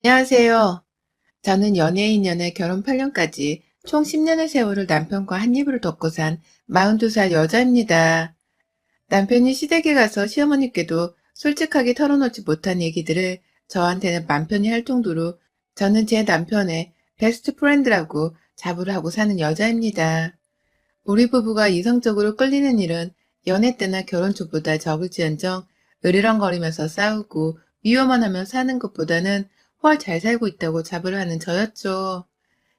안녕하세요. 저는 연예인 연애 결혼 8년까지 총 10년의 세월을 남편과 한 입으로 덮고 산 42살 여자입니다. 남편이 시댁에 가서 시어머니께도 솔직하게 털어놓지 못한 얘기들을 저한테는 맘 편히 할 정도로 저는 제 남편의 베스트 프렌드라고 자부를 하고 사는 여자입니다. 우리 부부가 이성적으로 끌리는 일은 연애 때나 결혼 초보다 적을지언정 으르렁거리면서 싸우고 위로만 하며 사는 것보다는 훨 잘 살고 있다고 자부를 하는 저였죠.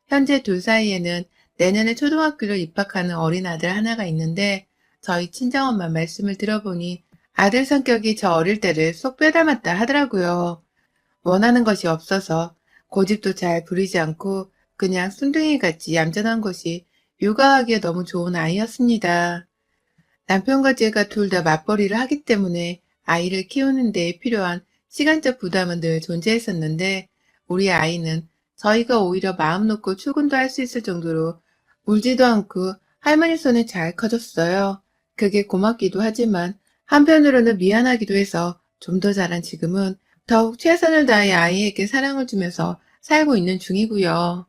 현재 둘 사이에는 내년에 초등학교를 입학하는 어린 아들 하나가 있는데 저희 친정엄마 말씀을 들어보니 아들 성격이 저 어릴 때를 쏙 빼닮았다 하더라고요. 원하는 것이 없어서 고집도 잘 부리지 않고 그냥 순둥이같이 얌전한 것이 육아하기에 너무 좋은 아이였습니다. 남편과 제가 둘 다 맞벌이를 하기 때문에 아이를 키우는 데 필요한 시간적 부담은 늘 존재했었는데 우리 아이는 저희가 오히려 마음 놓고 출근도 할 수 있을 정도로 울지도 않고 할머니 손에 잘 커졌어요. 그게 고맙기도 하지만 한편으로는 미안하기도 해서 좀 더 자란 지금은 더욱 최선을 다해 아이에게 사랑을 주면서 살고 있는 중이고요.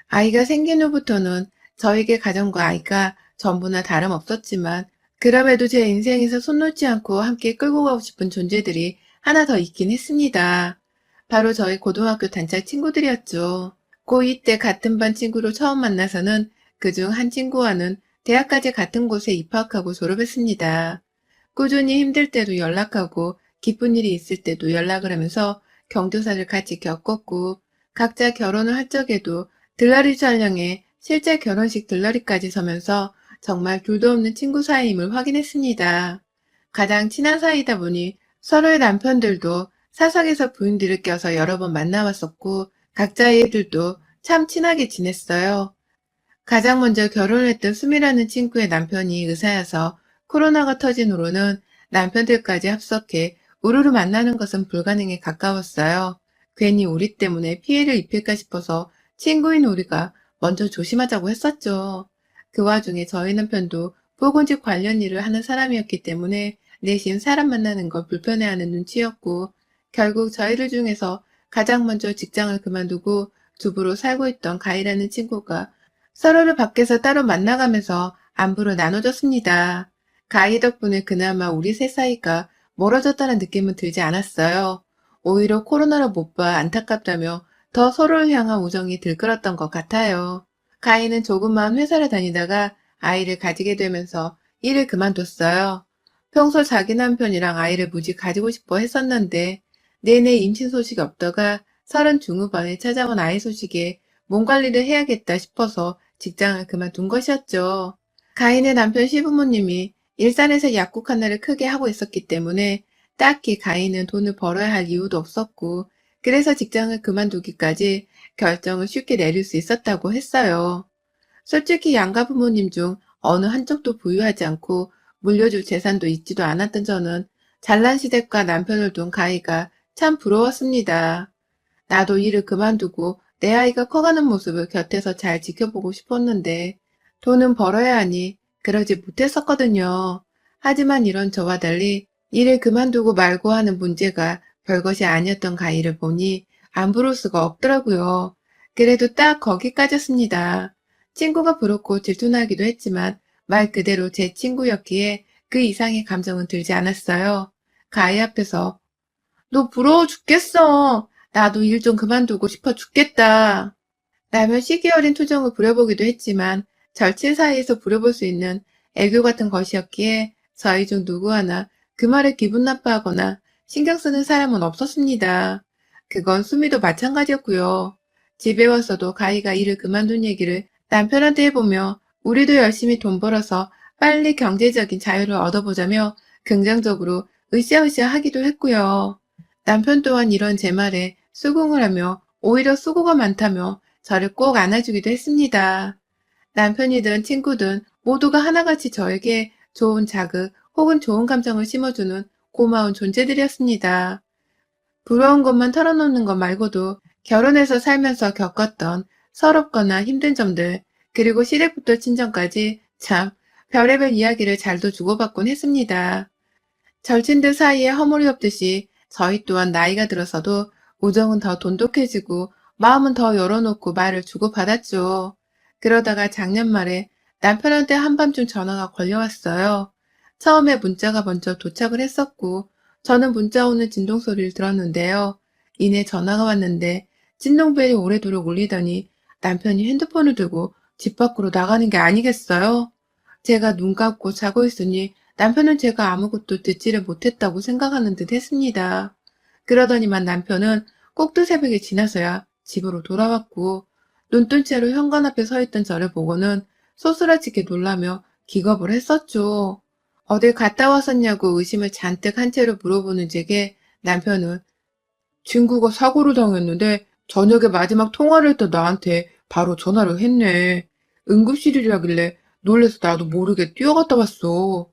아이가 생긴 후부터는 저에게 가정과 아이가 전부나 다름없었지만 그럼에도 제 인생에서 손 놓지 않고 함께 끌고 가고 싶은 존재들이 하나 더 있긴 했습니다. 바로 저희 고등학교 단짝 친구들이었죠. 고2 때 같은 반 친구로 처음 만나서는 그중 한 친구와는 대학까지 같은 곳에 입학하고 졸업했습니다. 꾸준히 힘들 때도 연락하고 기쁜 일이 있을 때도 연락을 하면서 경조사를 같이 겪었고 각자 결혼을 할 적에도 들러리 촬영에 실제 결혼식 들러리까지 서면서 정말 둘도 없는 친구 사이임을 확인했습니다. 가장 친한 사이다 보니 서로의 남편들도 사석에서 부인들을 껴서 여러 번 만나왔었고 각자의 애들도 참 친하게 지냈어요. 가장 먼저 결혼을 했던 수미라는 친구의 남편이 의사여서 코로나가 터진 후로는 남편들까지 합석해 우르르 만나는 것은 불가능에 가까웠어요. 괜히 우리 때문에 피해를 입힐까 싶어서 친구인 우리가 먼저 조심하자고 했었죠. 그 와중에 저희 남편도 보건직 관련 일을 하는 사람이었기 때문에 내심 사람 만나는 걸 불편해하는 눈치였고 결국 저희들 중에서 가장 먼저 직장을 그만두고 주부로 살고 있던 가희라는 친구가 서로를 밖에서 따로 만나가면서 안부를 나눠줬습니다. 가희 덕분에 그나마 우리 셋 사이가 멀어졌다는 느낌은 들지 않았어요. 오히려 코로나로 못 봐 안타깝다며 더 서로를 향한 우정이 들끓었던 것 같아요. 가희는 조그마한 회사를 다니다가 아이를 가지게 되면서 일을 그만뒀어요. 평소 자기 남편이랑 아이를 무지 가지고 싶어 했었는데 내내 임신 소식이 없다가 30 중후반에 찾아온 아이 소식에 몸 관리를 해야겠다 싶어서 직장을 그만둔 것이었죠. 가인의 남편 시부모님이 일산에서 약국 하나를 크게 하고 있었기 때문에 딱히 가인은 돈을 벌어야 할 이유도 없었고 그래서 직장을 그만두기까지 결정을 쉽게 내릴 수 있었다고 했어요. 솔직히 양가 부모님 중 어느 한쪽도 부유하지 않고 물려줄 재산도 있지도 않았던 저는 잘난 시댁과 남편을 둔 가희가 참 부러웠습니다. 나도 일을 그만두고 내 아이가 커가는 모습을 곁에서 잘 지켜보고 싶었는데 돈은 벌어야 하니 그러지 못했었거든요. 하지만 이런 저와 달리 일을 그만두고 말고 하는 문제가 별것이 아니었던 가희를 보니 안 부를 수가 없더라고요. 그래도 딱 거기까지였습니다. 친구가 부럽고 질투나기도 했지만 말 그대로 제 친구였기에 그 이상의 감정은 들지 않았어요. 가희 앞에서 너 부러워 죽겠어. 나도 일 좀 그만두고 싶어 죽겠다. 라며 시기 어린 투정을 부려보기도 했지만 절친 사이에서 부려볼 수 있는 애교 같은 것이었기에 저희 중 누구 하나 그 말에 기분 나빠하거나 신경 쓰는 사람은 없었습니다. 그건 수미도 마찬가지였고요. 집에 와서도 가희가 일을 그만둔 얘기를 남편한테 해보며 우리도 열심히 돈 벌어서 빨리 경제적인 자유를 얻어보자며 긍정적으로 으쌰으쌰 하기도 했고요. 남편 또한 이런 제 말에 수긍을 하며 오히려 수고가 많다며 저를 꼭 안아주기도 했습니다. 남편이든 친구든 모두가 하나같이 저에게 좋은 자극 혹은 좋은 감정을 심어주는 고마운 존재들이었습니다. 부러운 것만 털어놓는 것 말고도 결혼해서 살면서 겪었던 서럽거나 힘든 점들, 그리고 시댁부터 친정까지 참 별의별 이야기를 잘도 주고받곤 했습니다. 절친들 사이에 허물이 없듯이 저희 또한 나이가 들어서도 우정은 더 돈독해지고 마음은 더 열어놓고 말을 주고받았죠. 그러다가 작년 말에 남편한테 한밤중 전화가 걸려왔어요. 처음에 문자가 먼저 도착을 했었고 저는 문자 오는 진동 소리를 들었는데요. 이내 전화가 왔는데 진동벨이 오래도록 울리더니 남편이 핸드폰을 들고 집 밖으로 나가는 게 아니겠어요? 제가 눈 감고 자고 있으니 남편은 제가 아무것도 듣지를 못했다고 생각하는 듯 했습니다. 그러더니만 남편은 꼭두 새벽에 지나서야 집으로 돌아왔고 눈뜬 채로 현관 앞에 서 있던 저를 보고는 소스라치게 놀라며 기겁을 했었죠. 어딜 갔다 왔었냐고 의심을 잔뜩 한 채로 물어보는 제게 남편은 친구가 사고를 당했는데 저녁에 마지막 통화를 했던 나한테 바로 전화를 했네. 응급실이라길래 놀래서 나도 모르게 뛰어갔다 왔어.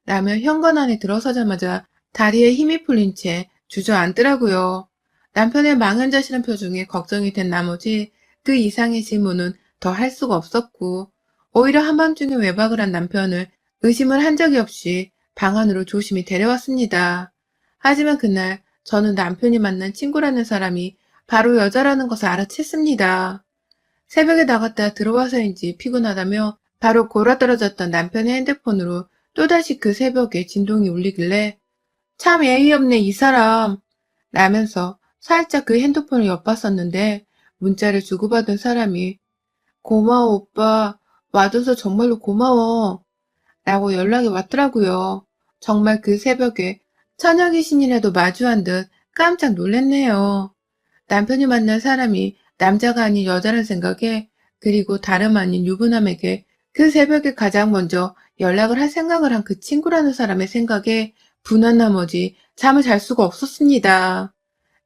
라며 현관 안에 들어서자마자 다리에 힘이 풀린 채 주저앉더라고요. 남편의 망연자실한 표정에 걱정이 된 나머지 그 이상의 질문은 더 할 수가 없었고 오히려 한밤중에 외박을 한 남편을 의심을 한 적이 없이 방 안으로 조심히 데려왔습니다. 하지만 그날 저는 남편이 만난 친구라는 사람이 바로 여자라는 것을 알아챘습니다. 새벽에 나갔다 들어와서인지 피곤하다며 바로 골아떨어졌던 남편의 핸드폰으로 또다시 그 새벽에 진동이 울리길래 참 예의 없네 이 사람 라면서 살짝 그 핸드폰을 엿봤었는데 문자를 주고받은 사람이 고마워 오빠 와줘서 정말로 고마워 라고 연락이 왔더라고요. 정말 그 새벽에 처녀 귀신이라도 마주한 듯 깜짝 놀랐네요. 남편이 만난 사람이 남자가 아닌 여자란 생각에 그리고 다름 아닌 유부남에게 그 새벽에 가장 먼저 연락을 할 생각을 한 그 친구라는 사람의 생각에 분한 나머지 잠을 잘 수가 없었습니다.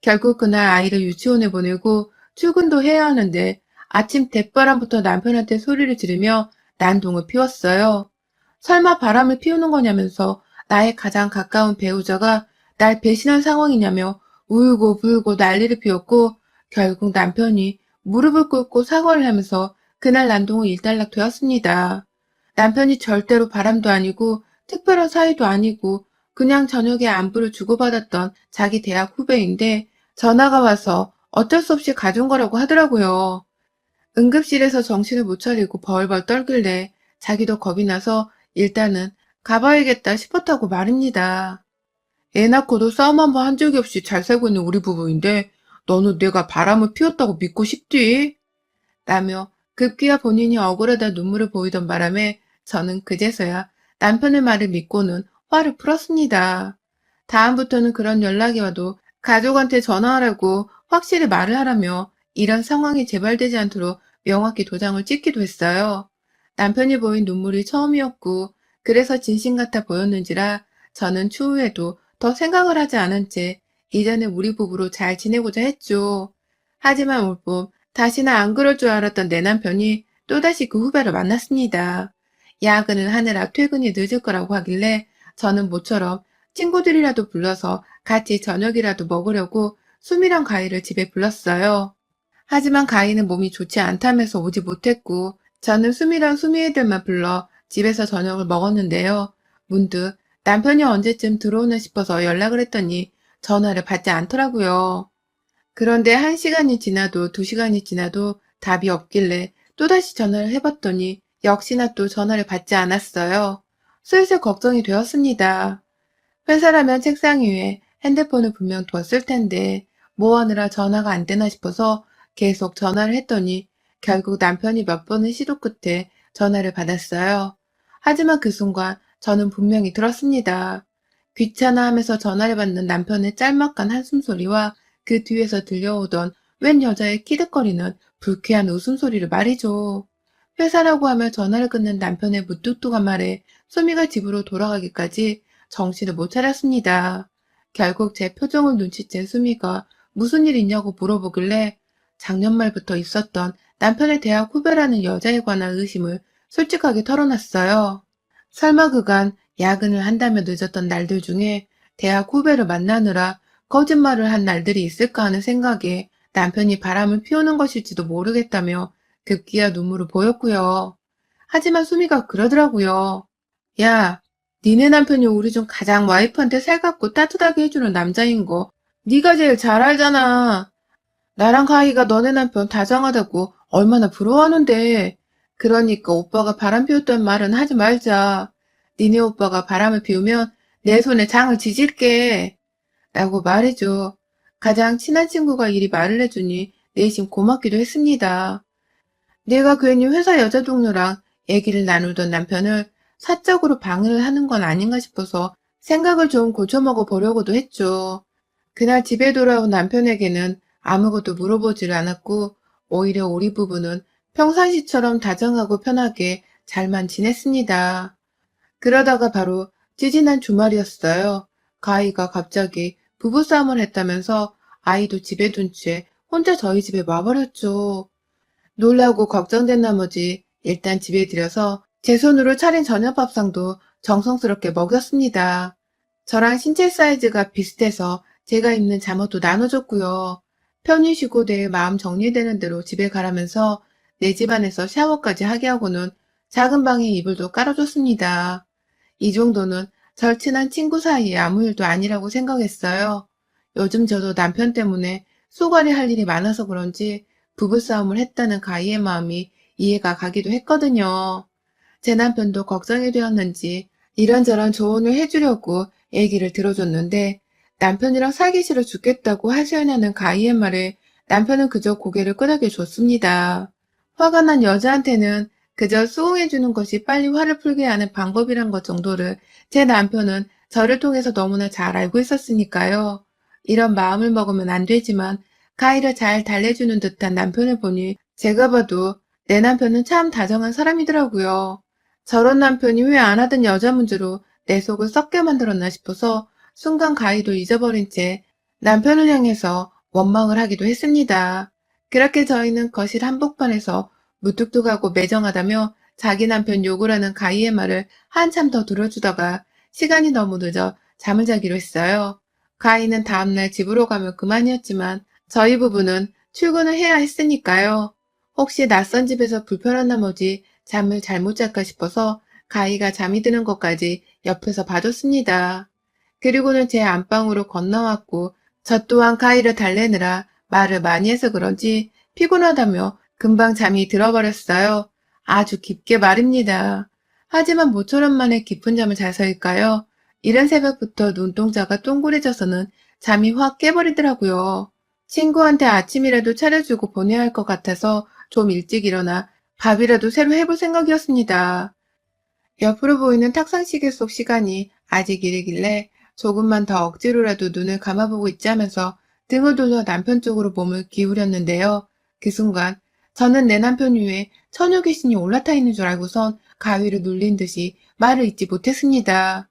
결국 그날 아이를 유치원에 보내고 출근도 해야 하는데 아침 대바람부터 남편한테 소리를 지르며 난동을 피웠어요. 설마 바람을 피우는 거냐면서 나의 가장 가까운 배우자가 날 배신한 상황이냐며 울고 불고 난리를 피웠고 결국 남편이 무릎을 꿇고 사과를 하면서 그날 난동은 일단락 되었습니다. 남편이 절대로 바람도 아니고 특별한 사이도 아니고 그냥 저녁에 안부를 주고받았던 자기 대학 후배인데 전화가 와서 어쩔 수 없이 가준 거라고 하더라고요. 응급실에서 정신을 못 차리고 벌벌 떨길래 자기도 겁이 나서 일단은 가봐야겠다 싶었다고 말입니다. 애 낳고도 싸움 한 번 한 적이 없이 잘 살고 있는 우리 부부인데 너는 내가 바람을 피웠다고 믿고 싶디? 라며 급기야 본인이 억울하다 눈물을 보이던 바람에 저는 그제서야 남편의 말을 믿고는 화를 풀었습니다. 다음부터는 그런 연락이 와도 가족한테 전화하라고 확실히 말을 하라며 이런 상황이 재발되지 않도록 명확히 도장을 찍기도 했어요. 남편이 보인 눈물이 처음이었고 그래서 진심 같아 보였는지라 저는 추후에도 더 생각을 하지 않은 채 이전에 우리 부부로 잘 지내고자 했죠. 하지만 올봄 다시는 안 그럴 줄 알았던 내 남편이 또다시 그 후배를 만났습니다. 야근을 하느라 퇴근이 늦을 거라고 하길래 저는 모처럼 친구들이라도 불러서 같이 저녁이라도 먹으려고 수미랑 가희를 집에 불렀어요. 하지만 가희는 몸이 좋지 않다면서 오지 못했고 저는 수미랑 수미 애들만 불러 집에서 저녁을 먹었는데요. 문득 남편이 언제쯤 들어오나 싶어서 연락을 했더니 전화를 받지 않더라고요. 그런데 1시간이 지나도 2시간이 지나도 답이 없길래 또다시 전화를 해봤더니 역시나 또 전화를 받지 않았어요. 슬슬 걱정이 되었습니다. 회사라면 책상 위에 핸드폰을 분명 뒀을 텐데 뭐 하느라 전화가 안 되나 싶어서 계속 전화를 했더니 결국 남편이 몇 번의 시도 끝에 전화를 받았어요. 하지만 그 순간 저는 분명히 들었습니다. 귀찮아 하면서 전화를 받는 남편의 짤막한 한숨소리와 그 뒤에서 들려오던 웬 여자의 키득거리는 불쾌한 웃음소리를 말이죠. 회사라고 하며 전화를 끊는 남편의 무뚝뚝한 말에 소미가 집으로 돌아가기까지 정신을 못 차렸습니다. 결국 제 표정을 눈치챈 수미가 무슨 일 있냐고 물어보길래 작년 말부터 있었던 남편의 대학 후배라는 여자에 관한 의심을 솔직하게 털어놨어요. 설마 그간 야근을 한다며 늦었던 날들 중에 대학 후배를 만나느라 거짓말을 한 날들이 있을까 하는 생각에 남편이 바람을 피우는 것일지도 모르겠다며 급기야 눈물을 보였고요. 하지만 수미가 그러더라고요. 야, 니네 남편이 우리 중 가장 와이프한테 살갑고 따뜻하게 해주는 남자인 거 네가 제일 잘 알잖아. 나랑 가희가 너네 남편 다정하다고 얼마나 부러워하는데. 그러니까 오빠가 바람 피웠던 말은 하지 말자. 니네 오빠가 바람을 피우면 내 손에 장을 지질게. 라고 말해줘. 가장 친한 친구가 이리 말을 해주니 내심 고맙기도 했습니다. 내가 괜히 회사 여자 동료랑 얘기를 나누던 남편을 사적으로 방해를 하는 건 아닌가 싶어서 생각을 좀 고쳐먹어 보려고도 했죠. 그날 집에 돌아온 남편에게는 아무것도 물어보지를 않았고 오히려 우리 부부는 평상시처럼 다정하고 편하게 잘만 지냈습니다. 그러다가 바로 찌진한 주말이었어요. 가희가 갑자기 부부싸움을 했다면서 아이도 집에 둔 채 혼자 저희 집에 와버렸죠. 놀라고 걱정된 나머지 일단 집에 들여서 제 손으로 차린 저녁 밥상도 정성스럽게 먹였습니다. 저랑 신체 사이즈가 비슷해서 제가 입는 잠옷도 나눠줬고요. 편히 쉬고 내일 마음 정리되는 대로 집에 가라면서 내 집안에서 샤워까지 하게 하고는 작은 방에 이불도 깔아줬습니다. 이 정도는 절친한 친구 사이에 아무 일도 아니라고 생각했어요. 요즘 저도 남편 때문에 쏘가리 할 일이 많아서 그런지 부부싸움을 했다는 가희의 마음이 이해가 가기도 했거든요. 제 남편도 걱정이 되었는지 이런저런 조언을 해주려고 얘기를 들어줬는데 남편이랑 살기 싫어 죽겠다고 하소연하는 가희의 말에 남편은 그저 고개를 끄덕여 줬습니다. 화가 난 여자한테는 그저 수긍해주는 것이 빨리 화를 풀게 하는 방법이란 것 정도를 제 남편은 저를 통해서 너무나 잘 알고 있었으니까요. 이런 마음을 먹으면 안 되지만 가희를 잘 달래주는 듯한 남편을 보니 제가 봐도 내 남편은 참 다정한 사람이더라고요. 저런 남편이 왜 안 하던 여자 문제로 내 속을 썩게 만들었나 싶어서 순간 가희도 잊어버린 채 남편을 향해서 원망을 하기도 했습니다. 그렇게 저희는 거실 한복판에서 무뚝뚝하고 매정하다며 자기 남편 욕을 하는 가희의 말을 한참 더 들어주다가 시간이 너무 늦어 잠을 자기로 했어요. 가희는 다음날 집으로 가면 그만이었지만 저희 부부는 출근을 해야 했으니까요. 혹시 낯선 집에서 불편한 나머지 잠을 잘못 잤까 싶어서 가희가 잠이 드는 것까지 옆에서 봐줬습니다. 그리고는 제 안방으로 건너왔고 저 또한 가희를 달래느라 말을 많이 해서 그런지 피곤하다며 금방 잠이 들어버렸어요. 아주 깊게 말입니다. 하지만 모처럼 만에 깊은 잠을 자서일까요? 이른 새벽부터 눈동자가 동그래져서는 잠이 확 깨버리더라고요. 친구한테 아침이라도 차려주고 보내야 할 것 같아서 좀 일찍 일어나 밥이라도 새로 해볼 생각이었습니다. 옆으로 보이는 탁상시계 속 시간이 아직 이르길래 조금만 더 억지로라도 눈을 감아보고 있자면서 등을 돌려 남편 쪽으로 몸을 기울였는데요. 그 순간 저는 내 남편 위에 처녀 귀신이 올라타 있는 줄 알고선 가위를 눌린 듯이 말을 잇지 못했습니다.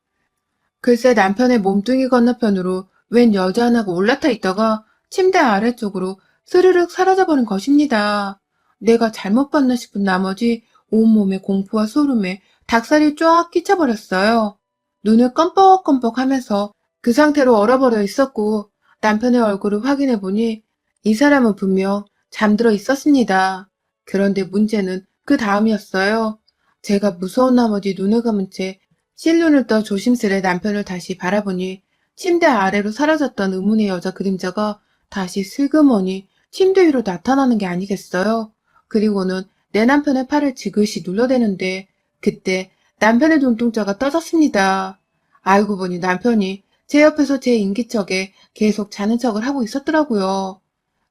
글쎄 남편의 몸뚱이 건너편으로 웬 여자 하나가 올라타 있다가 침대 아래쪽으로 스르륵 사라져버린 것입니다. 내가 잘못 봤나 싶은 나머지 온몸에 공포와 소름에 닭살이 쫙 끼쳐버렸어요. 눈을 껌뻑껌뻑 하면서 그 상태로 얼어버려 있었고 남편의 얼굴을 확인해보니 이 사람은 분명 잠들어 있었습니다. 그런데 문제는 그 다음이었어요. 제가 무서운 나머지 눈을 감은 채 실눈을 떠 조심스레 남편을 다시 바라보니 침대 아래로 사라졌던 의문의 여자 그림자가 다시 슬그머니 침대 위로 나타나는 게 아니겠어요? 그리고는 내 남편의 팔을 지그시 눌러대는데 그때 남편의 눈동자가 떠졌습니다. 알고 보니 남편이 제 옆에서 제 인기척에 계속 자는 척을 하고 있었더라고요.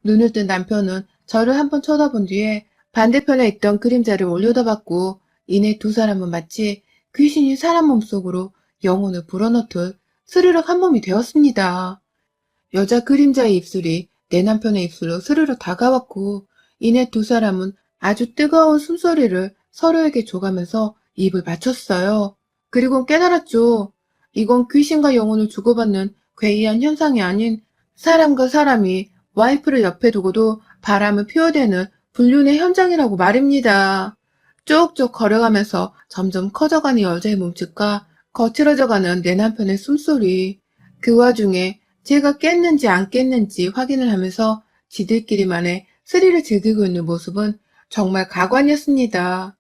눈을 뜬 남편은 저를 한번 쳐다본 뒤에 반대편에 있던 그림자를 올려다봤고 이내 두 사람은 마치 귀신이 사람 몸속으로 영혼을 불어넣듯 스르륵 한 몸이 되었습니다. 여자 그림자의 입술이 내 남편의 입술로 스르르 다가왔고 이내 두 사람은 아주 뜨거운 숨소리를 서로에게 줘가면서 입을 맞췄어요. 그리고 깨달았죠. 이건 귀신과 영혼을 주고받는 괴이한 현상이 아닌 사람과 사람이 와이프를 옆에 두고도 바람을 피워대는 불륜의 현장이라고 말입니다. 쭉쭉 걸어가면서 점점 커져가는 여자의 몸짓과 거칠어져가는 내 남편의 숨소리. 그 와중에 제가 깼는지 안 깼는지 확인을 하면서 지들끼리만의 스릴을 즐기고 있는 모습은 정말 가관이었습니다.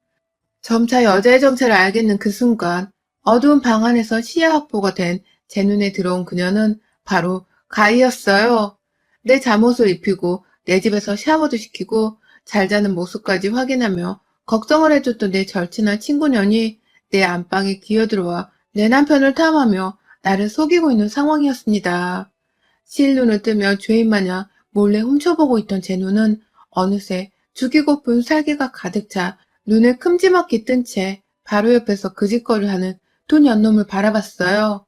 점차 여자의 정체를 알겠는 그 순간 어두운 방 안에서 시야 확보가 된 제 눈에 들어온 그녀는 바로 가희였어요. 내 잠옷을 입히고 내 집에서 샤워도 시키고 잘 자는 모습까지 확인하며 걱정을 해줬던 내 절친한 친구년이 내 안방에 기어들어와 내 남편을 탐하며 나를 속이고 있는 상황이었습니다. 실눈을 뜨며 죄인 마냥 몰래 훔쳐보고 있던 제 눈은 어느새 죽이고픈 살기가 가득 차 눈을 큼지막히 뜬 채 바로 옆에서 그 짓거리를 하는 두 년놈을 바라봤어요.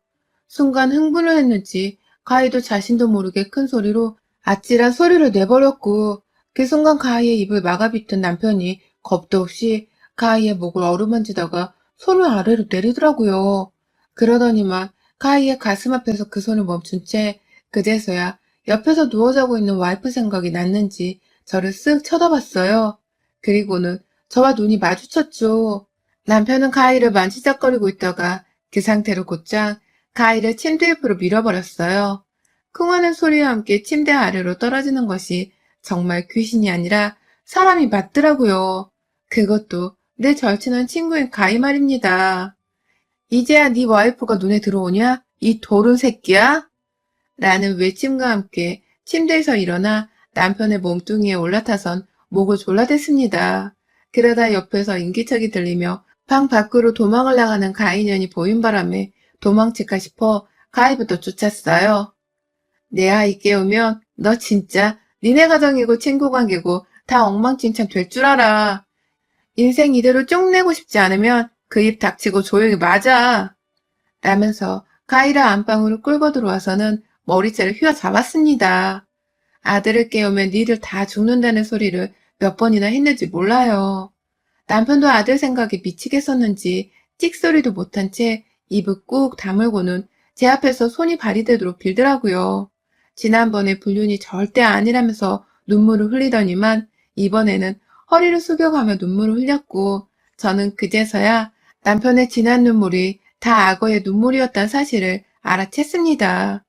순간 흥분을 했는지 가희도 자신도 모르게 큰 소리로 아찔한 소리를 내버렸고 그 순간 가희의 입을 막아빗던 남편이 겁도 없이 가희의 목을 어루만지다가 손을 아래로 내리더라고요. 그러더니만 가희의 가슴 앞에서 그 손을 멈춘 채 그제서야 옆에서 누워 자고 있는 와이프 생각이 났는지 저를 쓱 쳐다봤어요. 그리고는 저와 눈이 마주쳤죠. 남편은 가희를 만지작거리고 있다가 그 상태로 곧장 가희를 침대 옆으로 밀어버렸어요. 쿵하는 소리와 함께 침대 아래로 떨어지는 것이 정말 귀신이 아니라 사람이 맞더라고요. 그것도 내 절친한 친구인 가희 말입니다. 이제야 네 와이프가 눈에 들어오냐? 이 도른 새끼야? 라는 외침과 함께 침대에서 일어나 남편의 몸뚱이에 올라타선 목을 졸라댔습니다. 그러다 옆에서 인기척이 들리며 방 밖으로 도망을 나가는 가인년이 보인 바람에 도망칠까 싶어 가희부터 쫓았어요. 내 아이 깨우면 너 진짜 니네 가정이고 친구 관계고 다 엉망진창 될 줄 알아. 인생 이대로 쭉 내고 싶지 않으면 그 입 닥치고 조용히 맞아. 라면서 가희를 안방으로 끌고 들어와서는 머리채를 휘어잡았습니다. 아들을 깨우면 니들 다 죽는다는 소리를 몇 번이나 했는지 몰라요. 남편도 아들 생각에 미치겠었는지 찍소리도 못한 채 입을 꾹 다물고는 제 앞에서 손이 발이 되도록 빌더라고요. 지난번에 불륜이 절대 아니라면서 눈물을 흘리더니만 이번에는 허리를 숙여가며 눈물을 흘렸고 저는 그제서야 남편의 진한 눈물이 다 악어의 눈물이었다는 사실을 알아챘습니다.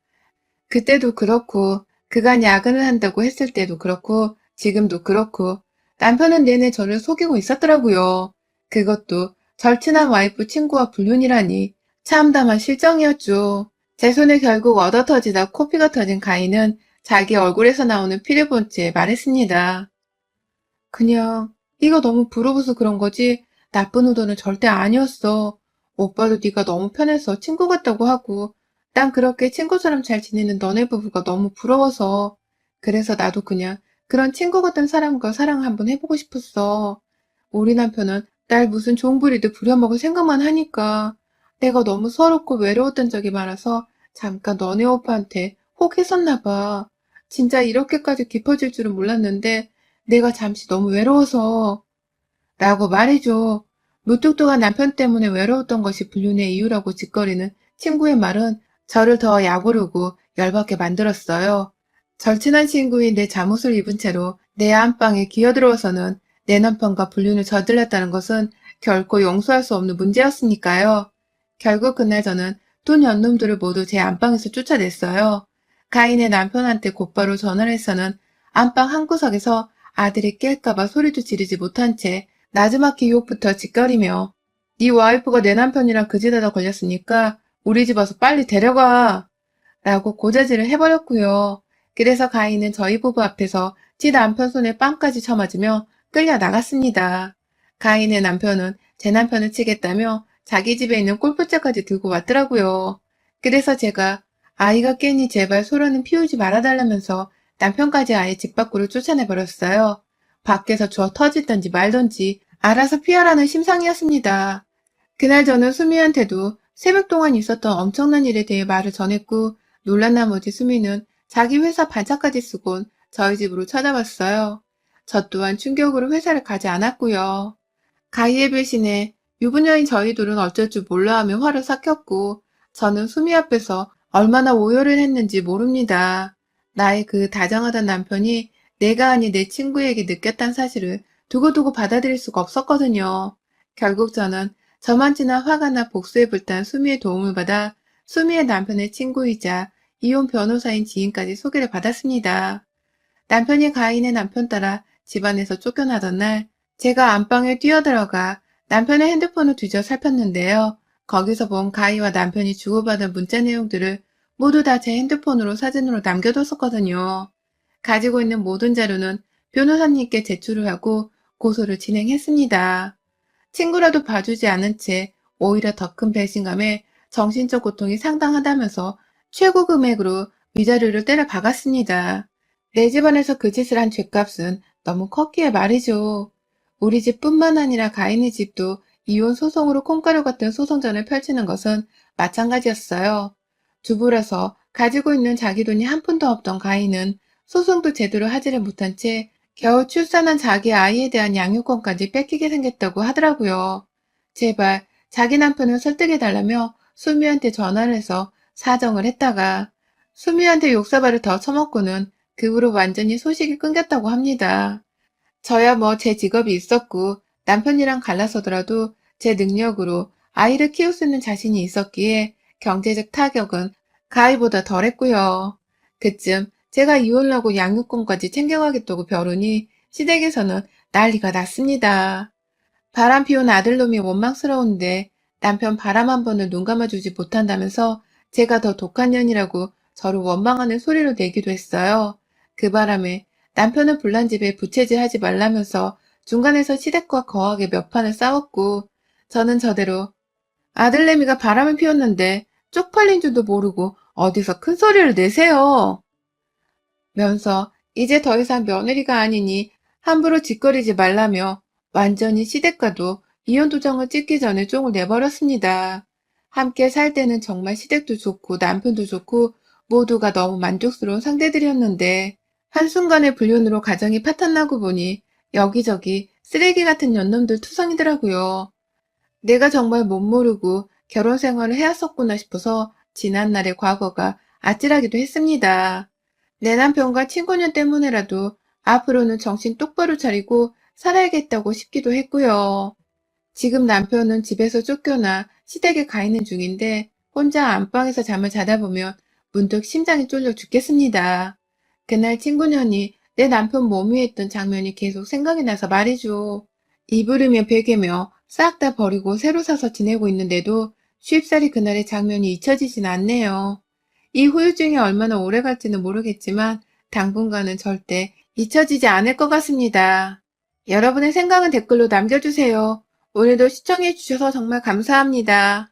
그때도 그렇고 그간 야근을 한다고 했을 때도 그렇고 지금도 그렇고 남편은 내내 저를 속이고 있었더라고요. 그것도 절친한 와이프 친구와 불륜이라니 참담한 실정이었죠. 제 손에 결국 얻어터지다 코피가 터진 가인은 자기 얼굴에서 나오는 피를 본 채 말했습니다. 그냥 이거 너무 부러워서 그런 거지 나쁜 의도는 절대 아니었어. 오빠도 네가 너무 편해서 친구 같다고 하고 난 그렇게 친구처럼 잘 지내는 너네 부부가 너무 부러워서 그래서 나도 그냥 그런 친구 같은 사람과 사랑 한번 해보고 싶었어. 우리 남편은 날 무슨 종부리듯 부려먹을 생각만 하니까 내가 너무 서럽고 외로웠던 적이 많아서 잠깐 너네 오빠한테 혹 했었나 봐. 진짜 이렇게까지 깊어질 줄은 몰랐는데 내가 잠시 너무 외로워서 라고 말해줘. 무뚝뚝한 남편 때문에 외로웠던 것이 불륜의 이유라고 짓거리는 친구의 말은 저를 더 약오르고 열받게 만들었어요. 절친한 친구인 내 잠옷을 입은 채로 내 안방에 기어들어와서는 내 남편과 불륜을 저질렀다는 것은 결코 용서할 수 없는 문제였으니까요. 결국 그날 저는 두 년놈들을 모두 제 안방에서 쫓아냈어요. 가인의 남편한테 곧바로 전화를 해서는 안방 한구석에서 아들이 깰까봐 소리도 지르지 못한 채 나지막히 유혹부터 짓거리며 네 와이프가 내 남편이랑 그 집에다 걸렸으니까 우리 집 와서 빨리 데려가 라고 고자질을 해버렸고요. 그래서 가인은 저희 부부 앞에서 지 남편 손에 빵까지 쳐맞으며 끌려 나갔습니다. 가인의 남편은 제 남편을 치겠다며 자기 집에 있는 골프채까지 들고 왔더라고요. 그래서 제가 아이가 깨니 제발 소리는 피우지 말아달라면서 남편까지 아예 집 밖으로 쫓아내버렸어요. 밖에서 주워 터지던지 말던지 알아서 피하라는 심상이었습니다. 그날 저는 수미한테도 새벽 동안 있었던 엄청난 일에 대해 말을 전했고 놀란 나머지 수미는 자기 회사 반차까지 쓰곤 저희 집으로 찾아왔어요. 저 또한 충격으로 회사를 가지 않았고요. 가희의 배신에 유부녀인 저희 둘은 어쩔 줄 몰라 하며 화를 삭혔고 저는 수미 앞에서 얼마나 오열을 했는지 모릅니다. 나의 그 다정하던 남편이 내가 아닌 내 친구에게 느꼈다는 사실을 두고두고 받아들일 수가 없었거든요. 결국 저는 저만치나 화가 나 복수에 불탄 수미의 도움을 받아 수미의 남편의 친구이자 이혼 변호사인 지인까지 소개를 받았습니다. 남편이 가인의 남편 따라 집안에서 쫓겨나던 날 제가 안방에 뛰어들어가 남편의 핸드폰을 뒤져 살폈는데요. 거기서 본 가희와 남편이 주고받은 문자 내용들을 모두 다 제 핸드폰으로 사진으로 남겨뒀었거든요. 가지고 있는 모든 자료는 변호사님께 제출을 하고 고소를 진행했습니다. 친구라도 봐주지 않은 채 오히려 더 큰 배신감에 정신적 고통이 상당하다면서 최고 금액으로 위자료를 때려 박았습니다. 내 집안에서 그 짓을 한 죄값은 너무 컸기에 말이죠. 우리 집뿐만 아니라 가인의 집도 이혼 소송으로 콩가루 같은 소송전을 펼치는 것은 마찬가지였어요. 주부라서 가지고 있는 자기 돈이 한 푼도 없던 가인은 소송도 제대로 하지를 못한 채 겨우 출산한 자기 아이에 대한 양육권까지 뺏기게 생겼다고 하더라고요. 제발 자기 남편을 설득해달라며 수미한테 전화를 해서 사정을 했다가 수미한테 욕사발을 더 처먹고는 그 후로 완전히 소식이 끊겼다고 합니다. 저야 뭐 제 직업이 있었고 남편이랑 갈라서더라도 제 능력으로 아이를 키울 수 있는 자신이 있었기에 경제적 타격은 가희보다 덜했고요. 그쯤 제가 이혼을 하고 양육권까지 챙겨가겠다고 벼르니 시댁에서는 난리가 났습니다. 바람 피운 아들놈이 원망스러운데 남편 바람 한 번을 눈 감아주지 못한다면서 제가 더 독한 년이라고 저를 원망하는 소리를 내기도 했어요. 그 바람에 남편은 불난 집에 부채질하지 말라면서 중간에서 시댁과 거하게 몇 판을 싸웠고 저는 저대로 아들내미가 바람을 피웠는데 쪽팔린 줄도 모르고 어디서 큰 소리를 내세요. 면서 이제 더 이상 며느리가 아니니 함부로 짓거리지 말라며 완전히 시댁과도 이혼 도장을 찍기 전에 쫑을 내버렸습니다. 함께 살 때는 정말 시댁도 좋고 남편도 좋고 모두가 너무 만족스러운 상대들이었는데 한순간의 불륜으로 가정이 파탄나고 보니 여기저기 쓰레기 같은 년놈들 투성이더라고요. 내가 정말 못 모르고 결혼 생활을 해왔었구나 싶어서 지난날의 과거가 아찔하기도 했습니다. 내 남편과 친구년 때문에라도 앞으로는 정신 똑바로 차리고 살아야겠다고 싶기도 했고요. 지금 남편은 집에서 쫓겨나 시댁에 가 있는 중인데 혼자 안방에서 잠을 자다 보면 문득 심장이 쫄려 죽겠습니다. 그날 친구년이 내 남편 몸 위에 있던 장면이 계속 생각이 나서 말이죠. 이불이며 베개며 싹 다 버리고 새로 사서 지내고 있는데도 쉽사리 그날의 장면이 잊혀지진 않네요. 이 후유증이 얼마나 오래 갈지는 모르겠지만 당분간은 절대 잊혀지지 않을 것 같습니다. 여러분의 생각은 댓글로 남겨주세요. 오늘도 시청해주셔서 정말 감사합니다.